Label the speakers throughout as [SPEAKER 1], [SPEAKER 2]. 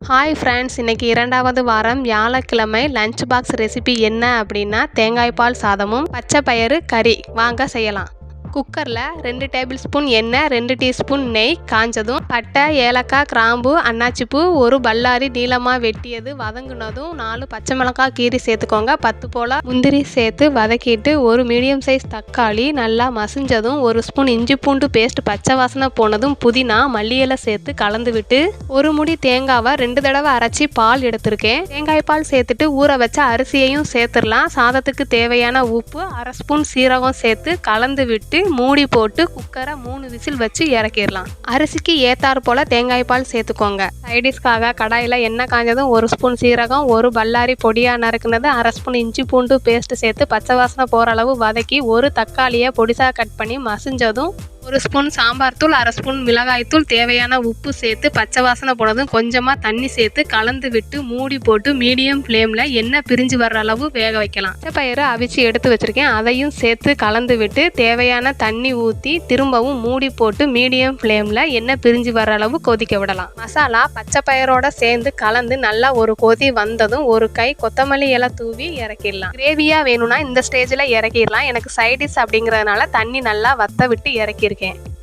[SPEAKER 1] Hi friends, இன்றைக்கி 2வது வாரம் வியாழக்கிழமை லஞ்ச் பாக்ஸ் ரெசிபி என்ன அப்படின்னா தேங்காய் பால் சாதமும் பச்சை பயிறு கறி. வாங்க செய்யலாம். குக்கரில் 2 டேபிள் ஸ்பூன் எண்ணெய், 2 டீஸ்பூன் நெய் காஞ்சதும் பட்டை, ஏலக்காய், கிராம்பு, அன்னாச்சிப்பூ, ஒரு பல்லாரி நீளமாக வெட்டியது வதங்குனதும் 4 பச்சை மிளகாய் கீரி சேர்த்துக்கோங்க. 10 போல் முந்திரி சேர்த்து வதக்கிட்டு ஒரு மீடியம் சைஸ் தக்காளி நல்லா மசிஞ்சதும் 1 ஸ்பூன் இஞ்சி பூண்டு பேஸ்ட் பச்சை வாசனை போனதும் புதினா, மல்லி இலை சேர்த்து கலந்து விட்டு ஒரு முடி தேங்காவை 2 தடவை அரைச்சி பால் எடுத்திருக்கேன். தேங்காய் பால் சேர்த்துட்டு ஊற வச்ச அரிசியையும் சேர்த்துடலாம். சாதத்துக்கு தேவையான உப்பு, 1/2 ஸ்பூன் சீரகம் சேர்த்து கலந்து விட்டு மூடி போட்டு குக்கரை 3 விசில் வச்சு இறக்கிடலாம். அரிசிக்கு ஏத்தாறு போல தேங்காய் பால் சேர்த்துக்கோங்க. சைடிஷ்காக கடாயில் எண்ணெய் காஞ்சதும் 1 ஸ்பூன் சீரகம், ஒரு பல்லாரி பொடியாக நறுக்குனது, 1/2 ஸ்பூன் இஞ்சி பூண்டு பேஸ்ட் சேர்த்து பச்சை வாசனை போகிற அளவு வதக்கி ஒரு தக்காளியை பொடிசாக கட் பண்ணி மசிஞ்சதும் 1 ஸ்பூன் சாம்பார் தூள், 1/2 ஸ்பூன் மிளகாய் தூள், தேவையான உப்பு சேர்த்து பச்சை வாசனை போனதும் கொஞ்சமாக தண்ணி சேர்த்து கலந்து விட்டு மூடி போட்டு மீடியம் ஃப்ளேமில் எண்ணெய் பிரிஞ்சு வர்ற அளவு வேக வைக்கலாம். பச்சை பயிறு அவிச்சு எடுத்து வச்சுருக்கேன், அதையும் சேர்த்து கலந்து விட்டு தேவையான தண்ணி ஊற்றி திரும்பவும் மூடி போட்டு மீடியம் ஃப்ளேமில் எண்ணெய் பிரிஞ்சு வர்ற அளவு கொதிக்க விடலாம். மசாலா பச்சை பயிரோட சேர்ந்து கலந்து நல்லா ஒரு கொதி வந்ததும் ஒரு கை கொத்தமல்லி இலை தூவி இறக்கிடலாம். கிரேவியாக வேணும்னா இந்த ஸ்டேஜில் இறக்கிடலாம். எனக்கு சைடிஷ் அப்படிங்கிறதுனால தண்ணி நல்லா வத்த விட்டு இறக்கிருக்கேன்.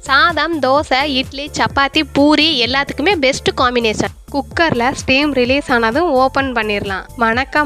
[SPEAKER 1] சாதம், தோசை, இட்லி, சப்பாத்தி, பூரி எல்லாத்துக்குமே பெஸ்ட் காம்பினேஷன். குக்கரில் ஸ்டீம் ரிலீஸ் ஆனதும் ஓப்பன் பண்ணிடலாம்.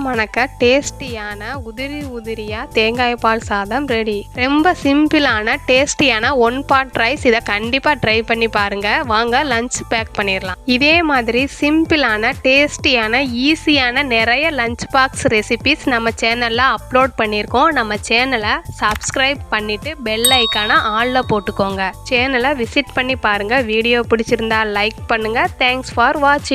[SPEAKER 1] மணக்க டேஸ்டியான உதிரியாக தேங்காய் பால் சாதம் ரெடி. ரொம்ப சிம்பிளான டேஸ்டியான 1 பாட் ரைஸ். இதை கண்டிப்பாக ட்ரை பண்ணி பாருங்கள். வாங்க லஞ்ச் பேக் பண்ணிடலாம். இதே மாதிரி சிம்பிளான டேஸ்டியான ஈஸியான நிறைய லஞ்ச் பாக்ஸ் ரெசிபிஸ் நம்ம சேனலில் அப்லோட் பண்ணியிருக்கோம். நம்ம சேனலை சப்ஸ்கிரைப் பண்ணிவிட்டு பெல் ஐக்கானை ஆலில் போட்டுக்கோங்க. சேனலை விசிட் பண்ணி பாருங்கள். வீடியோ பிடிச்சிருந்தா லைக் பண்ணுங்கள். தேங்க்ஸ் ஃபார் வாட்சிங்.